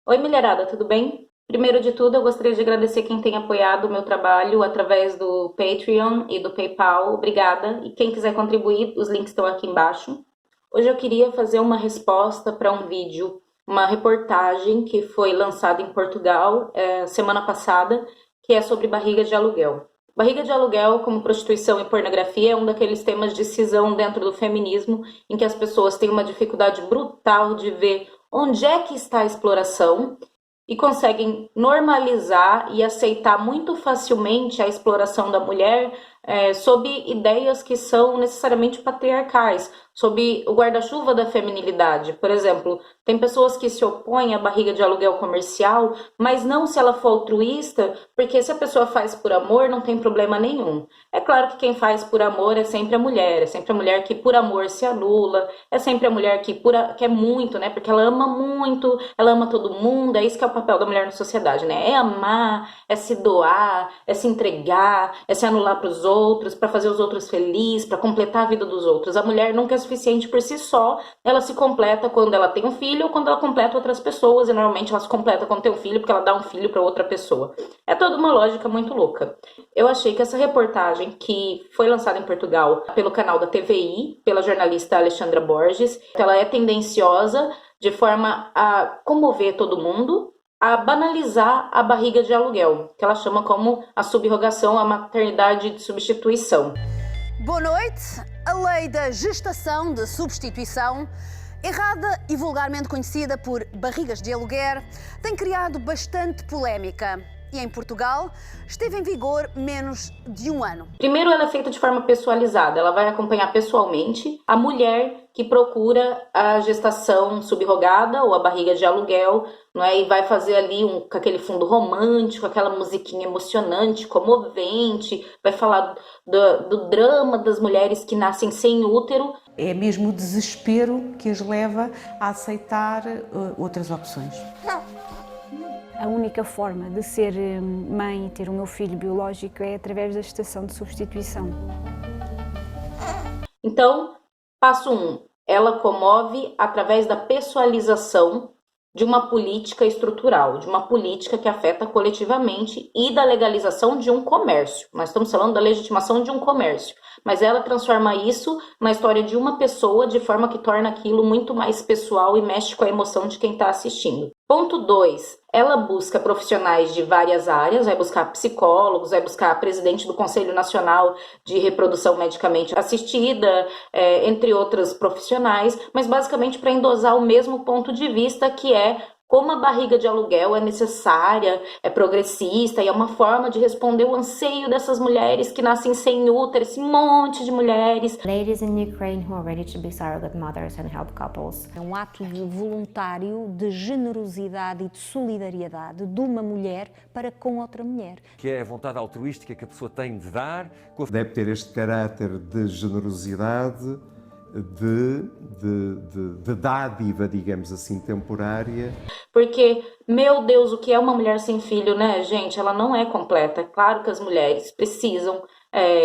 Oi, mulherada, tudo bem? Primeiro de tudo, eu gostaria de agradecer quem tem apoiado o meu trabalho através do Patreon e do PayPal. Obrigada. E quem quiser contribuir, os links estão aqui embaixo. Hoje eu queria fazer uma resposta para um vídeo, uma reportagem que foi lançada em Portugal semana passada, que é sobre barriga de aluguel. Barriga de aluguel, como prostituição e pornografia, é um daqueles temas de cisão dentro do feminismo, em que as pessoas têm uma dificuldade brutal de ver onde é que está a exploração e conseguem normalizar e aceitar muito facilmente a exploração da mulher sob ideias que são necessariamente patriarcais, sob o guarda-chuva da feminilidade. Por exemplo, tem pessoas que se opõem à barriga de aluguel comercial, mas não se ela for altruísta, porque se a pessoa faz por amor, não tem problema nenhum. É claro que quem faz por amor é sempre a mulher que por amor se anula, é sempre a mulher que quer muito, né? Porque ela ama muito, ela ama todo mundo, é isso que é o papel da mulher na sociedade, né? É amar, é se doar, é se entregar, é se anular para os outros, para fazer os outros felizes, para completar a vida dos outros. A mulher nunca é suficiente por si só, ela se completa quando ela tem um filho ou quando ela completa outras pessoas, e normalmente ela se completa quando tem um filho porque ela dá um filho para outra pessoa. É toda uma lógica muito louca. Eu achei que essa reportagem, que foi lançada em Portugal pelo canal da TVI, pela jornalista Alexandra Borges, ela é tendenciosa de forma a comover todo mundo, a banalizar a barriga de aluguel, que ela chama como a subrogação, a maternidade de substituição. Boa noite. A lei da gestação de substituição, errada e vulgarmente conhecida por barrigas de aluguer, tem criado bastante polémica. E em Portugal esteve em vigor menos de um ano. Primeiro, ela é feita de forma pessoalizada. Ela vai acompanhar pessoalmente a mulher que procura a gestação subrogada ou a barriga de aluguel, não é? E vai fazer ali com aquele fundo romântico, aquela musiquinha emocionante, comovente, vai falar do drama das mulheres que nascem sem útero. É mesmo o desespero que as leva a aceitar outras opções. A única forma de ser mãe e ter o meu filho biológico é através da gestação de substituição. Então, passo 1. Ela comove através da pessoalização de uma política estrutural, de uma política que afeta coletivamente e da legalização de um comércio. Nós estamos falando da legitimação de um comércio, mas ela transforma isso na história de uma pessoa de forma que torna aquilo muito mais pessoal e mexe com a emoção de quem está assistindo. Ponto 2. Ela busca profissionais de várias áreas, vai buscar psicólogos, vai buscar a presidente do Conselho Nacional de Reprodução Medicamente Assistida, entre outros profissionais, mas basicamente para endosar o mesmo ponto de vista, que é como a barriga de aluguel é necessária, é progressista e é uma forma de responder o anseio dessas mulheres que nascem sem útero, esse monte de mulheres. Ladies in Ukraine who are ready to be surrogate mothers and help couples. É um ato voluntário de generosidade e de solidariedade de uma mulher para com outra mulher. Que é a vontade altruística que a pessoa tem de dar. Deve ter este caráter de generosidade, de dádiva, digamos assim, temporária. Porque, meu Deus, o que é uma mulher sem filho, né, gente? Ela não é completa. É claro que as mulheres precisam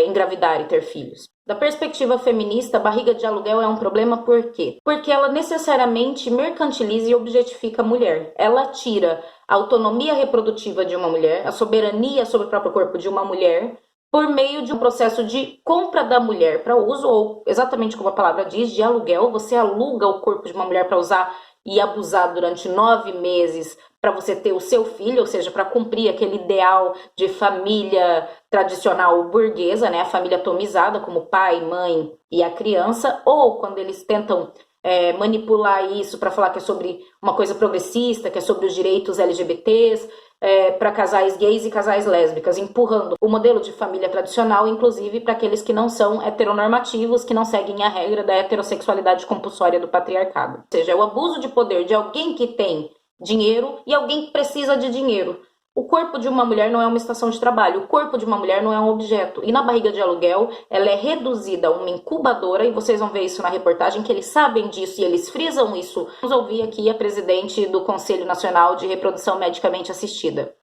engravidar e ter filhos. Da perspectiva feminista, a barriga de aluguel é um problema por quê? Porque ela necessariamente mercantiliza e objetifica a mulher. Ela tira a autonomia reprodutiva de uma mulher, a soberania sobre o próprio corpo de uma mulher, por meio de um processo de compra da mulher para uso, ou exatamente como a palavra diz, de aluguel. Você aluga o corpo de uma mulher para usar e abusar durante 9 meses para você ter o seu filho, ou seja, para cumprir aquele ideal de família tradicional burguesa, né? A família atomizada, como pai, mãe e a criança, ou quando eles tentam manipular isso para falar que é sobre uma coisa progressista, que é sobre os direitos LGBTs, para casais gays e casais lésbicas, empurrando o modelo de família tradicional, inclusive para aqueles que não são heteronormativos, que não seguem a regra da heterossexualidade compulsória do patriarcado. Ou seja, é o abuso de poder de alguém que tem dinheiro e alguém que precisa de dinheiro. O corpo de uma mulher não é uma estação de trabalho, o corpo de uma mulher não é um objeto. E na barriga de aluguel, ela é reduzida a uma incubadora, e vocês vão ver isso na reportagem, que eles sabem disso e eles frisam isso. Vamos ouvir aqui a presidente do Conselho Nacional de Reprodução Medicamente Assistida.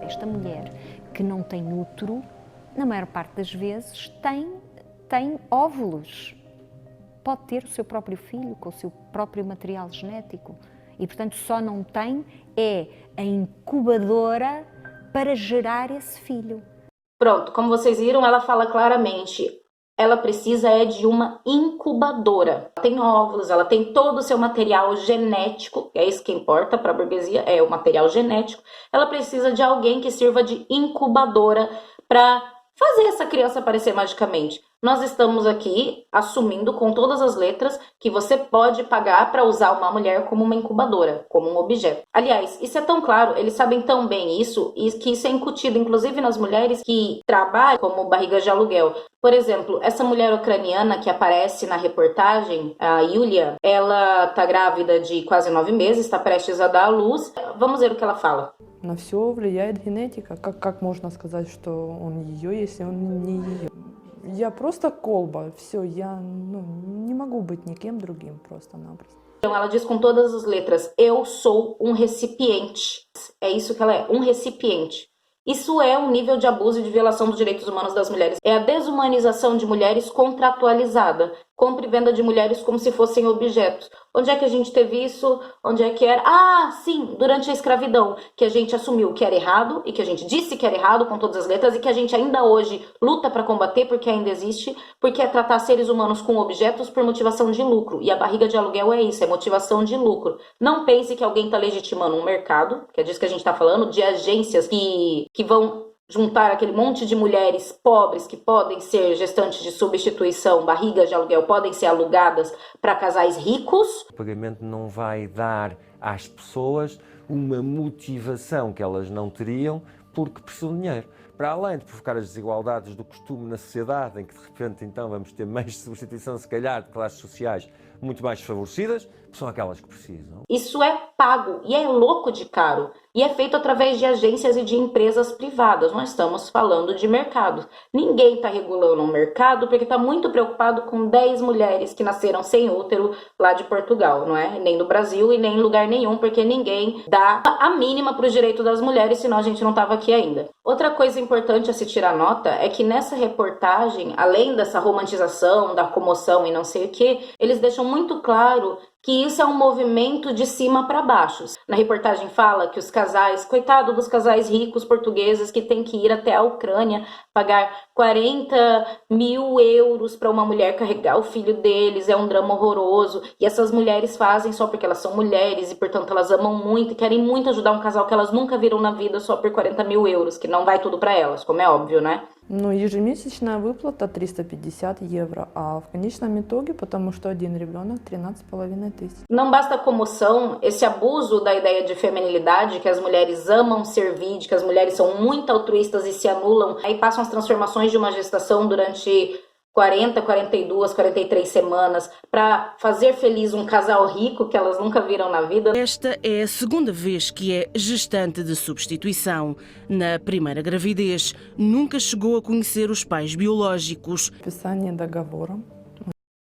Esta mulher que não tem útero, na maior parte das vezes, tem óvulos. Pode ter o seu próprio filho com o seu próprio material genético. e, portanto, só não tem a incubadora para gerar esse filho. Pronto, como vocês viram, ela fala claramente, ela precisa de uma incubadora. Ela tem óvulos, ela tem todo o seu material genético, é isso que importa para a burguesia, é o material genético. Ela precisa de alguém que sirva de incubadora para fazer essa criança aparecer magicamente. Nós estamos aqui assumindo com todas as letras que você pode pagar para usar uma mulher como uma incubadora, como um objeto. Aliás, isso é tão claro, eles sabem tão bem isso, e que isso é incutido inclusive nas mulheres que trabalham como barrigas de aluguel. Por exemplo, essa mulher ucraniana que aparece na reportagem, a Yulia, ela está grávida de quase 9 meses, está prestes a dar à luz. Vamos ver o que ela fala. На все влияет генетика. Как можно сказать, что он ее, если он не ее? Я просто колба, все, я не могу быть никем другим просто-напросто. Então ela diz com todas as letras, eu sou um recipiente. É isso que ela é, um recipiente. Isso é um nível de abuso e de violação dos direitos humanos das mulheres. É a desumanização de mulheres contratualizada. Compra e venda de mulheres como se fossem objetos. Onde é que a gente teve isso? Onde é que era? Ah, sim, durante a escravidão, que a gente assumiu que era errado e que a gente disse que era errado com todas as letras e que a gente ainda hoje luta para combater porque ainda existe, porque é tratar seres humanos com objetos por motivação de lucro. E a barriga de aluguel é isso, é motivação de lucro. Não pense que alguém está legitimando um mercado, que é disso que a gente está falando, de agências que vão juntar aquele monte de mulheres pobres que podem ser gestantes de substituição, barrigas de aluguel, podem ser alugadas para casais ricos. O pagamento não vai dar às pessoas uma motivação que elas não teriam porque precisam de dinheiro. Para além de provocar as desigualdades do costume na sociedade, em que de repente então vamos ter meios de substituição, se calhar, de classes sociais muito mais desfavorecidas, que são aquelas que precisam. Isso é pago e é louco de caro. E é feito através de agências e de empresas privadas. Nós estamos falando de mercado. Ninguém está regulando o mercado porque está muito preocupado com 10 mulheres que nasceram sem útero lá de Portugal, não é? Nem do Brasil e nem em lugar nenhum, porque ninguém dá a mínima para o direito das mulheres, senão a gente não estava aqui ainda. Outra coisa importante a se tirar nota é que nessa reportagem, além dessa romantização, da comoção e não sei o que, eles deixam muito claro que isso é um movimento de cima para baixo. Na reportagem fala que os casais, coitado dos casais ricos portugueses que têm que ir até a Ucrânia pagar 40 mil euros para uma mulher carregar o filho deles, é um drama horroroso. E essas mulheres fazem só porque elas são mulheres e, portanto, elas amam muito e querem muito ajudar um casal que elas nunca viram na vida só por 40 mil euros, que não vai tudo para elas, como é óbvio, né? Ну, ежемесячная выплата 350 евро, а в конечном итоге, потому что один ребенок 13,5 тысяч. Não basta a comoção, esse abuso da ideia de feminilidade, que as mulheres amam servir, de que as mulheres são muito altruístas e se anulam, aí passam as transformações de uma gestação durante 40, 42, 43 semanas para fazer feliz um casal rico que elas nunca viram na vida. Esta é a segunda vez que é gestante de substituição. Na primeira gravidez, nunca chegou a conhecer os pais biológicos. Подписание договора.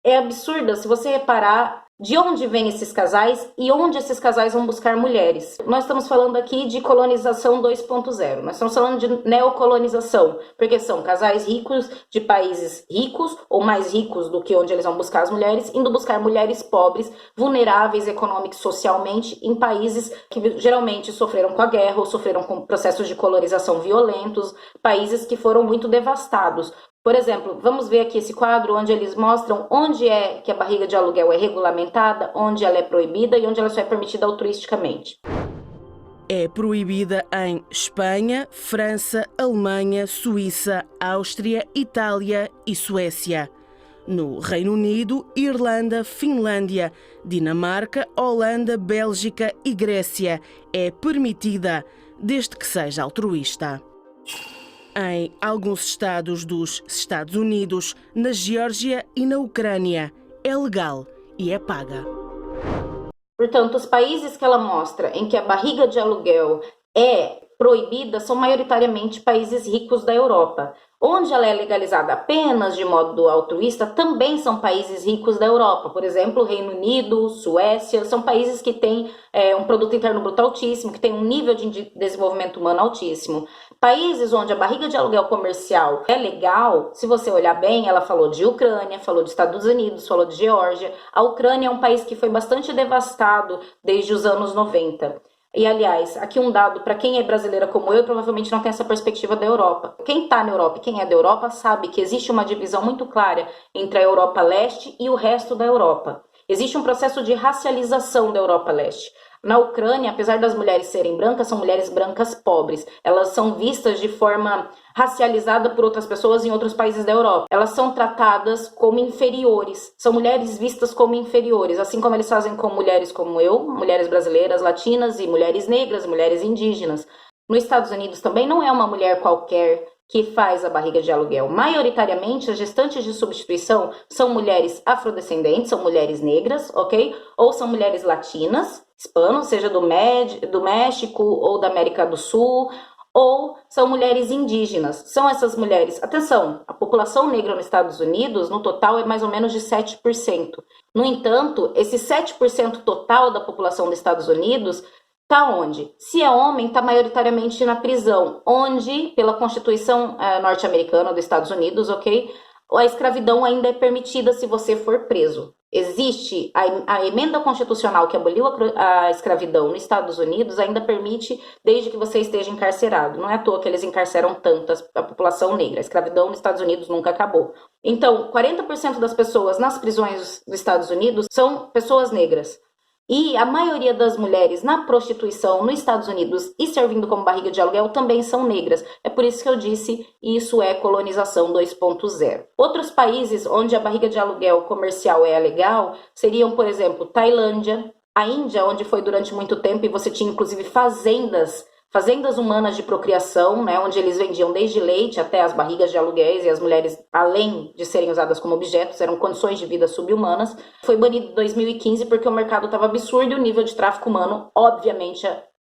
É absurda, se você reparar de onde vêm esses casais e onde esses casais vão buscar mulheres. Nós estamos falando aqui de colonização 2.0, nós estamos falando de neocolonização, porque são casais ricos de países ricos ou mais ricos do que onde eles vão buscar as mulheres, indo buscar mulheres pobres, vulneráveis econômica e socialmente em países que geralmente sofreram com a guerra ou sofreram com processos de colonização violentos, países que foram muito devastados. Por exemplo, vamos ver aqui esse quadro onde eles mostram onde é que a barriga de aluguel é regulamentada, onde ela é proibida e onde ela só é permitida altruisticamente. É proibida em Espanha, França, Alemanha, Suíça, Áustria, Itália e Suécia. No Reino Unido, Irlanda, Finlândia, Dinamarca, Holanda, Bélgica e Grécia é permitida, desde que seja altruísta. Em alguns estados dos Estados Unidos, na Geórgia e na Ucrânia, é legal e é paga. Portanto, os países que ela mostra em que a barriga de aluguel é proibida são maioritariamente países ricos da Europa. Onde ela é legalizada apenas de modo altruísta, também são países ricos da Europa. Por exemplo, Reino Unido, Suécia, são países que têm um produto interno bruto altíssimo, que têm um nível de desenvolvimento humano altíssimo. Países onde a barriga de aluguel comercial é legal, se você olhar bem, ela falou de Ucrânia, falou de Estados Unidos, falou de Geórgia. A Ucrânia é um país que foi bastante devastado desde os anos 90. E, aliás, aqui um dado para quem é brasileira como eu, provavelmente não tem essa perspectiva da Europa. Quem está na Europa e quem é da Europa sabe que existe uma divisão muito clara entre a Europa Leste e o resto da Europa. Existe um processo de racialização da Europa Leste. Na Ucrânia, apesar das mulheres serem brancas, são mulheres brancas pobres. Elas são vistas de forma racializada por outras pessoas em outros países da Europa. Elas são tratadas como inferiores. São mulheres vistas como inferiores, assim como eles fazem com mulheres como eu, mulheres brasileiras, latinas e mulheres negras, mulheres indígenas. Nos Estados Unidos também não é uma mulher qualquer que faz a barriga de aluguel. Maioritariamente, as gestantes de substituição são mulheres afrodescendentes, são mulheres negras, ok? Ou são mulheres latinas, hispanos, seja do México ou da América do Sul, ou são mulheres indígenas. São essas mulheres. Atenção, a população negra nos Estados Unidos, no total, é mais ou menos de 7%. No entanto, esse 7% total da população dos Estados Unidos está onde? Se é homem, está maioritariamente na prisão, onde, pela Constituição norte-americana dos Estados Unidos, ok? A escravidão ainda é permitida se você for preso. Existe a emenda constitucional que aboliu a escravidão nos Estados Unidos, ainda permite desde que você esteja encarcerado. Não é à toa que eles encarceram tanto a população negra. A escravidão nos Estados Unidos nunca acabou. Então, 40% das pessoas nas prisões dos Estados Unidos são pessoas negras. E a maioria das mulheres na prostituição nos Estados Unidos e servindo como barriga de aluguel também são negras. É por isso que eu disse, isso é colonização 2.0. Outros países onde a barriga de aluguel comercial é legal seriam, por exemplo, Tailândia, a Índia, onde foi durante muito tempo e você tinha inclusive fazendas humanas de procriação, né, onde eles vendiam desde leite até as barrigas de aluguéis e as mulheres, além de serem usadas como objetos, eram condições de vida subhumanas. Foi banido em 2015 porque o mercado estava absurdo e o nível de tráfico humano, obviamente,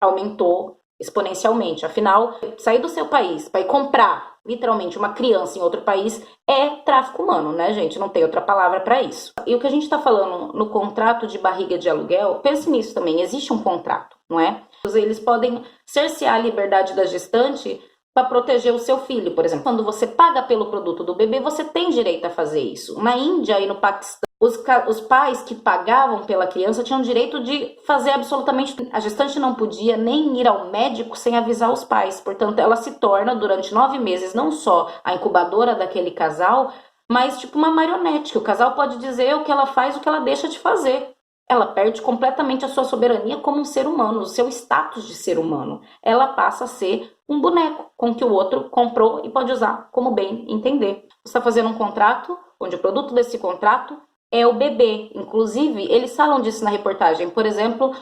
aumentou exponencialmente. Afinal, sair do seu país para ir comprar, literalmente, uma criança em outro país é tráfico humano, né, gente? Não tem outra palavra para isso. E o que a gente está falando no contrato de barriga de aluguel, pense nisso também, existe um contrato, não é? Eles podem cercear a liberdade da gestante para proteger o seu filho, por exemplo. Quando você paga pelo produto do bebê, você tem direito a fazer isso. Na Índia e no Paquistão, os pais que pagavam pela criança tinham direito de fazer absolutamente tudo. A gestante não podia nem ir ao médico sem avisar os pais. Portanto, ela se torna, durante 9 meses, não só a incubadora daquele casal, mas tipo uma marionete, que o casal pode dizer o que ela faz, o que ela deixa de fazer. Ela perde completamente a sua soberania como um ser humano, o seu status de ser humano. Ela passa a ser um boneco com que o outro comprou e pode usar como bem entender. Você está fazendo um contrato onde o produto desse contrato é o bebê. Inclusive, eles falam disso na reportagem. Por exemplo...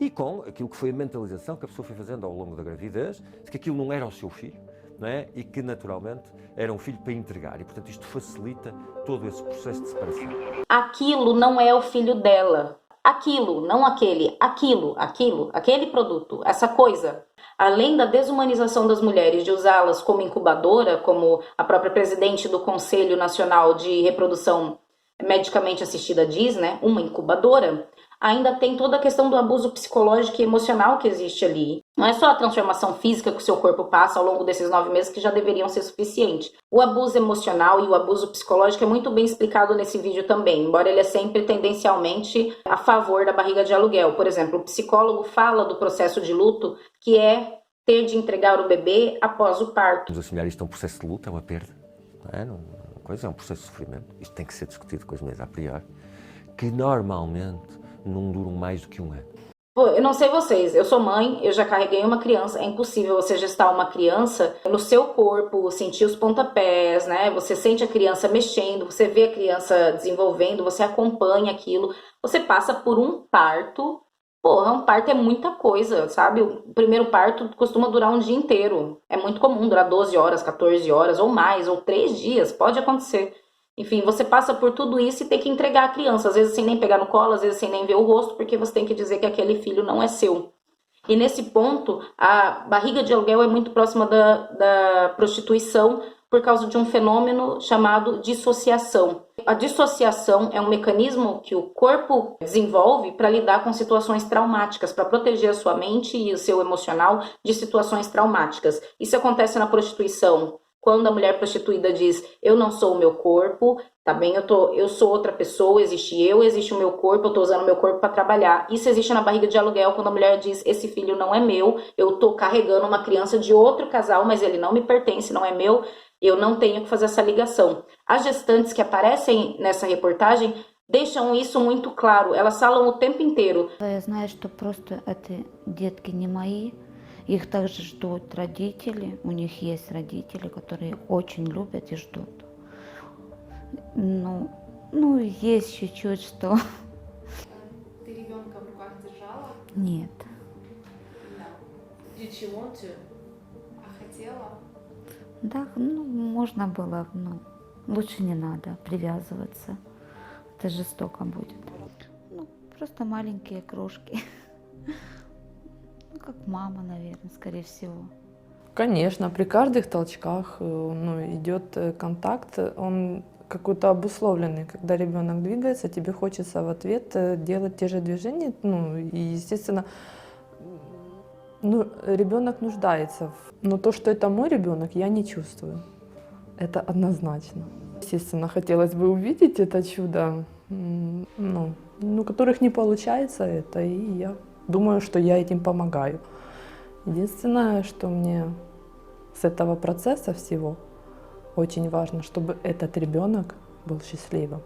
E com aquilo que foi a mentalização que a pessoa foi fazendo ao longo da gravidez, de que aquilo não era o seu filho, não é? E que, naturalmente, era um filho para entregar. E, portanto, isto facilita todo esse processo de separação. Aquilo não é o filho dela. Aquilo, não aquele, aquele produto, essa coisa. Além da desumanização das mulheres, de usá-las como incubadora, como a própria presidente do Conselho Nacional de Reprodução Medicamente Assistida diz, né, uma incubadora, ainda tem toda a questão do abuso psicológico e emocional que existe ali. Não é só a transformação física que o seu corpo passa ao longo desses 9 meses que já deveriam ser suficientes. O abuso emocional e o abuso psicológico é muito bem explicado nesse vídeo também, embora ele é sempre tendencialmente a favor da barriga de aluguel. Por exemplo, o psicólogo fala do processo de luto, que é ter de entregar o bebê após o parto. Vamos assimilar isto a um processo de luto, é uma perda. Não é? É um processo de sofrimento. Isto tem que ser discutido com as mulheres a priori, que normalmente não duram mais do que 1 ano. Eu não sei vocês, eu sou mãe, eu já carreguei uma criança, é impossível você gestar uma criança no seu corpo, sentir os pontapés, né? Você sente a criança mexendo, você vê a criança desenvolvendo, você acompanha aquilo, você passa por um parto. Porra, um parto é muita coisa, sabe? O primeiro parto costuma durar um dia inteiro. É muito comum durar 12 horas, 14 horas ou mais, ou 3 dias, pode acontecer. Enfim, você passa por tudo isso e tem que entregar a criança, às vezes sem nem pegar no colo, às vezes sem nem ver o rosto, porque você tem que dizer que aquele filho não é seu. E nesse ponto, a barriga de aluguel é muito próxima da prostituição, por causa de um fenômeno chamado dissociação. A dissociação é um mecanismo que o corpo desenvolve para lidar com situações traumáticas, para proteger a sua mente e o seu emocional de situações traumáticas. Isso acontece na prostituição. Quando a mulher prostituída diz, eu não sou o meu corpo, tá bem, eu sou outra pessoa, existe o meu corpo, eu tô usando o meu corpo para trabalhar. Isso existe na barriga de aluguel, quando a mulher diz, esse filho não é meu, eu tô carregando uma criança de outro casal, mas ele não me pertence, não é meu, eu não tenho que fazer essa ligação. As gestantes que aparecem nessa reportagem deixam isso muito claro, elas falam o tempo inteiro. Я знаю, что просто это детки не мои. Их также ждут родители, у них есть родители, которые очень любят и ждут. Ну, есть чуть-чуть, что... Ты ребенка в руках держала? Нет. Did you want to? А хотела? Да, можно было, но лучше не надо привязываться. Это жестоко будет. Просто маленькие крошки. Как мама, наверное, скорее всего. Конечно, при каждых толчках идет контакт, он какой-то обусловленный. Когда ребенок двигается, тебе хочется в ответ делать те же движения. И, естественно, ребенок нуждается. Но то, что это мой ребенок, я не чувствую. Это однозначно. Естественно, хотелось бы увидеть это чудо, которых не получается это, и я думаю, что я этим помогаю. Единственное, что мне с этого процесса всего очень важно, чтобы этот ребенок был счастливым,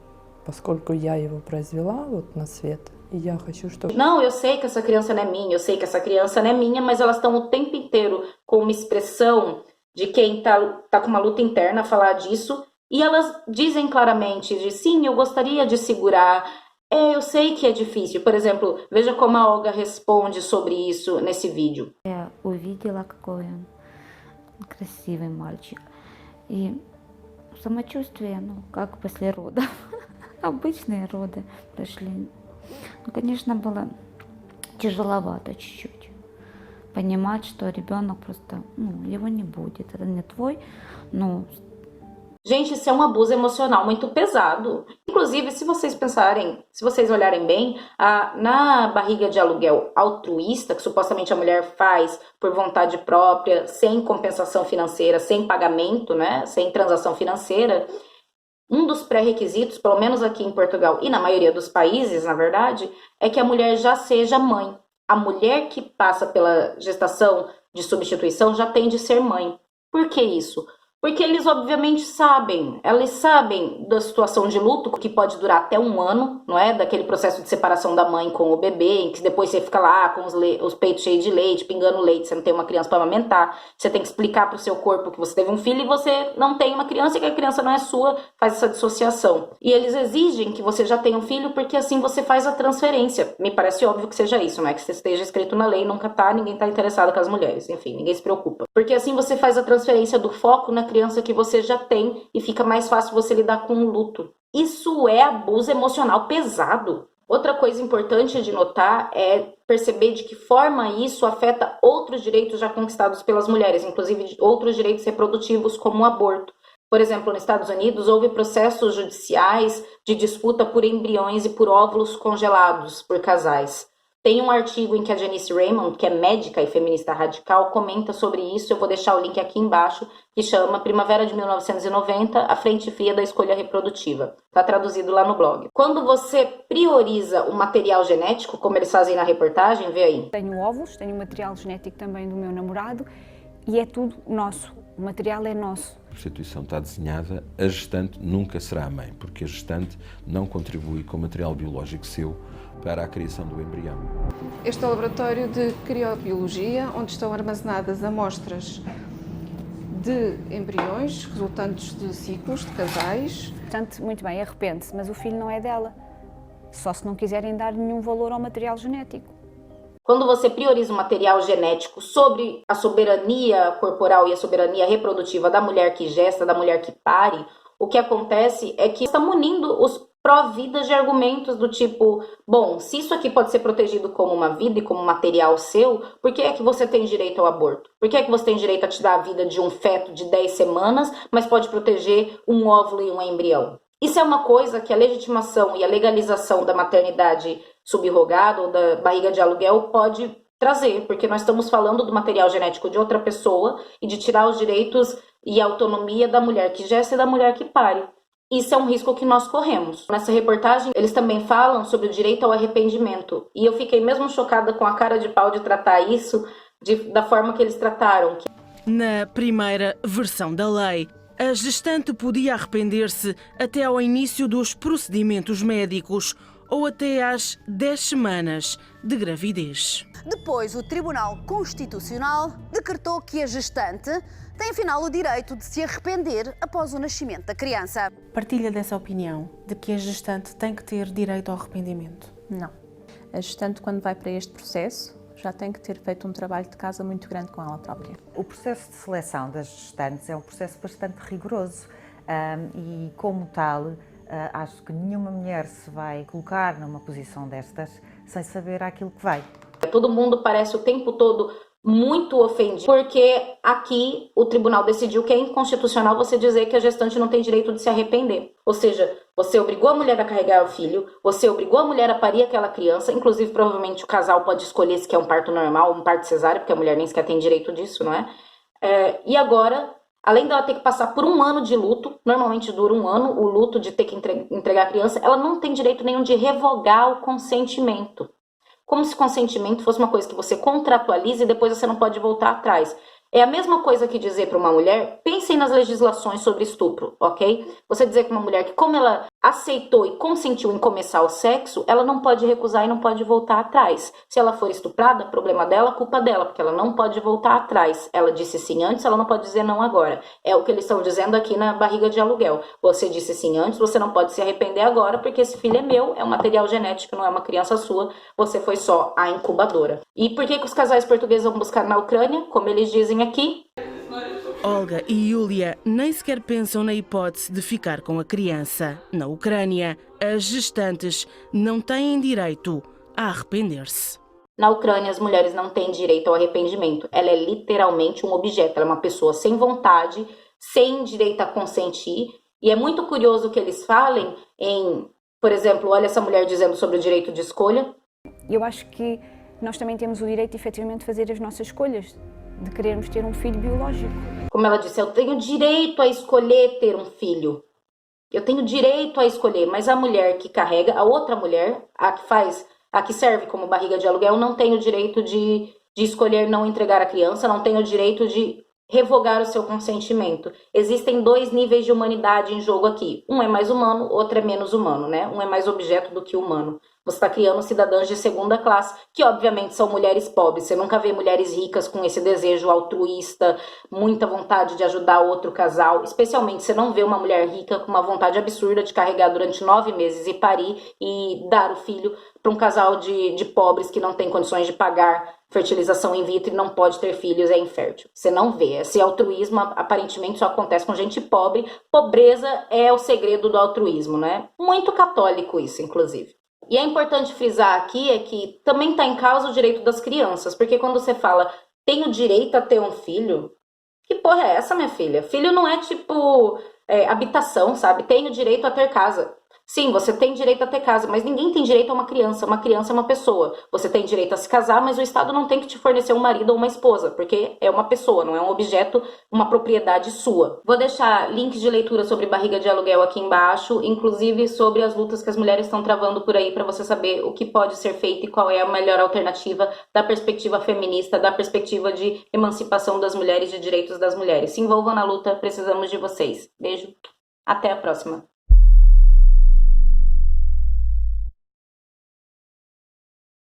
поскольку я его произвела на свет, e eu хочу, чтобы... Não, eu sei que essa criança não é minha, eu sei que essa criança não é minha, mas elas estão o tempo inteiro com uma expressão de quem tá com uma luta interna a falar disso, e elas dizem claramente, sim, eu gostaria de segurar. Eu sei que é difícil. Por exemplo, veja como a Olga responde sobre isso nesse vídeo. Я увидела, какой он красивый мальчик. И самочувствие, как после родов. Обычные роды прошли. Конечно, было тяжеловато чуть-чуть. Понимать, что ребенок просто, его не будет. Это не твой, Gente, isso é um abuso emocional muito pesado. Inclusive, se vocês olharem bem, na barriga de aluguel altruísta, que supostamente a mulher faz por vontade própria, sem compensação financeira, sem pagamento, né, sem transação financeira, um dos pré-requisitos, pelo menos aqui em Portugal e na maioria dos países, na verdade, é que a mulher já seja mãe. A mulher que passa pela gestação de substituição já tem de ser mãe. Por que isso? Porque eles obviamente elas sabem da situação de luto, que pode durar até 1 ano, não é? Daquele processo de separação da mãe com o bebê, em que depois você fica lá com os peitos cheios de leite, pingando leite, você não tem uma criança para amamentar, você tem que explicar para o seu corpo que você teve um filho e você não tem uma criança e que a criança não é sua, faz essa dissociação. E eles exigem que você já tenha um filho porque assim você faz a transferência. Me parece óbvio que seja isso, não é que esteja escrito na lei, nunca tá, ninguém tá interessado com as mulheres, enfim, ninguém se preocupa. Porque assim você faz a transferência do foco na criança que você já tem e fica mais fácil você lidar com o luto. Isso é abuso emocional pesado. Outra coisa importante de notar é perceber de que forma isso afeta outros direitos já conquistados pelas mulheres, inclusive outros direitos reprodutivos como o aborto. Por exemplo, nos Estados Unidos houve processos judiciais de disputa por embriões e por óvulos congelados por casais. Tem um artigo em que a Janice Raymond, que é médica e feminista radical, comenta sobre isso. Eu vou deixar o link aqui embaixo, que chama Primavera de 1990, a frente fria da escolha reprodutiva. Está traduzido lá no blog. Quando você prioriza o material genético, como eles fazem na reportagem, vê aí. Tenho óvulos, tenho material genético também do meu namorado e é tudo nosso. O material é nosso. A prostituição está desenhada, a gestante nunca será a mãe, porque a gestante não contribui com material biológico seu para a criação do embrião. Este é o laboratório de criobiologia, onde estão armazenadas amostras de embriões resultantes de ciclos de casais. Portanto, muito bem, arrepende-se, mas o filho não é dela. Só se não quiserem dar nenhum valor ao material genético. Quando você prioriza o material genético sobre a soberania corporal e a soberania reprodutiva da mulher que gesta, da mulher que pare, o que acontece é que está munindo providas de argumentos do tipo, bom, se isso aqui pode ser protegido como uma vida e como material seu, por que é que você tem direito ao aborto? Por que é que você tem direito a tirar a vida de um feto de 10 semanas, mas pode proteger um óvulo e um embrião? Isso é uma coisa que a legitimação e a legalização da maternidade subrogada ou da barriga de aluguel pode trazer, porque nós estamos falando do material genético de outra pessoa e de tirar os direitos e a autonomia da mulher que gesta e da mulher que pare. Isso é um risco que nós corremos. Nessa reportagem, eles também falam sobre o direito ao arrependimento. E eu fiquei mesmo chocada com a cara de pau de tratar isso da forma que eles trataram. Na primeira versão da lei, a gestante podia arrepender-se até ao início dos procedimentos médicos ou até às 10 semanas de gravidez. Depois, o Tribunal Constitucional decretou que a gestante tem afinal o direito de se arrepender após o nascimento da criança. Partilha dessa opinião de que a gestante tem que ter direito ao arrependimento? Não. A gestante, quando vai para este processo, já tem que ter feito um trabalho de casa muito grande com ela própria. O processo de seleção das gestantes é um processo bastante rigoroso e, como tal, acho que nenhuma mulher se vai colocar numa posição destas sem saber aquilo que vai. Todo mundo parece o tempo todo muito ofendido, porque aqui o tribunal decidiu que é inconstitucional você dizer que a gestante não tem direito de se arrepender. Ou seja, você obrigou a mulher a carregar o filho, você obrigou a mulher a parir aquela criança, inclusive provavelmente o casal pode escolher se quer um parto normal ou um parto cesárea, porque a mulher nem sequer tem direito disso, não é? E agora, além dela ter que passar por um ano de luto, normalmente dura um ano o luto de ter que entregar a criança, ela não tem direito nenhum de revogar o consentimento. Como se consentimento fosse uma coisa que você contratualiza e depois você não pode voltar atrás. É a mesma coisa que dizer para uma mulher, pensem nas legislações sobre estupro, ok? Você dizer para uma mulher que como ela aceitou e consentiu em começar o sexo, ela não pode recusar e não pode voltar atrás. Se ela for estuprada, problema dela, culpa dela, porque ela não pode voltar atrás. Ela disse sim antes, ela não pode dizer não agora. É o que eles estão dizendo aqui na barriga de aluguel. Você disse sim antes, você não pode se arrepender agora, porque esse filho é meu, é um material genético, não é uma criança sua, você foi só a incubadora. E por que os casais portugueses vão buscar na Ucrânia, como eles dizem aqui? Olga e Yulia nem sequer pensam na hipótese de ficar com a criança. Na Ucrânia, as gestantes não têm direito a arrepender-se. Na Ucrânia, as mulheres não têm direito ao arrependimento. Ela é literalmente um objeto. Ela é uma pessoa sem vontade, sem direito a consentir. E é muito curioso que eles falem em, por exemplo, olha essa mulher dizendo sobre o direito de escolha. Eu acho que nós também temos o direito, efetivamente, de fazer as nossas escolhas, de querermos ter um filho biológico. Como ela disse, eu tenho direito a escolher ter um filho. Eu tenho direito a escolher, mas a mulher que carrega, a outra mulher, a que serve como barriga de aluguel, não tem o direito de escolher não entregar a criança, não tem o direito de revogar o seu consentimento. Existem dois níveis de humanidade em jogo aqui. Um é mais humano, outro é menos humano, né? Um é mais objeto do que humano. Você está criando cidadãs de segunda classe, que obviamente são mulheres pobres. Você nunca vê mulheres ricas com esse desejo altruísta, muita vontade de ajudar outro casal. Especialmente, você não vê uma mulher rica com uma vontade absurda de carregar durante 9 meses e parir e dar o filho para um casal de pobres que não tem condições de pagar fertilização in vitro e não pode ter filhos, é infértil. Você não vê. Esse altruísmo aparentemente só acontece com gente pobre. Pobreza é o segredo do altruísmo, né? Muito católico isso, inclusive. E é importante frisar aqui é que também está em causa o direito das crianças, porque quando você fala, tenho direito a ter um filho, que porra é essa, minha filha? Filho não é tipo habitação, sabe? Tenho direito a ter casa. Sim, você tem direito a ter casa, mas ninguém tem direito a uma criança. Uma criança é uma pessoa. Você tem direito a se casar, mas o Estado não tem que te fornecer um marido ou uma esposa, porque é uma pessoa, não é um objeto, uma propriedade sua. Vou deixar links de leitura sobre barriga de aluguel aqui embaixo, inclusive sobre as lutas que as mulheres estão travando por aí, para você saber o que pode ser feito e qual é a melhor alternativa da perspectiva feminista, da perspectiva de emancipação das mulheres, de direitos das mulheres. Se envolvam na luta, precisamos de vocês. Beijo, até a próxima.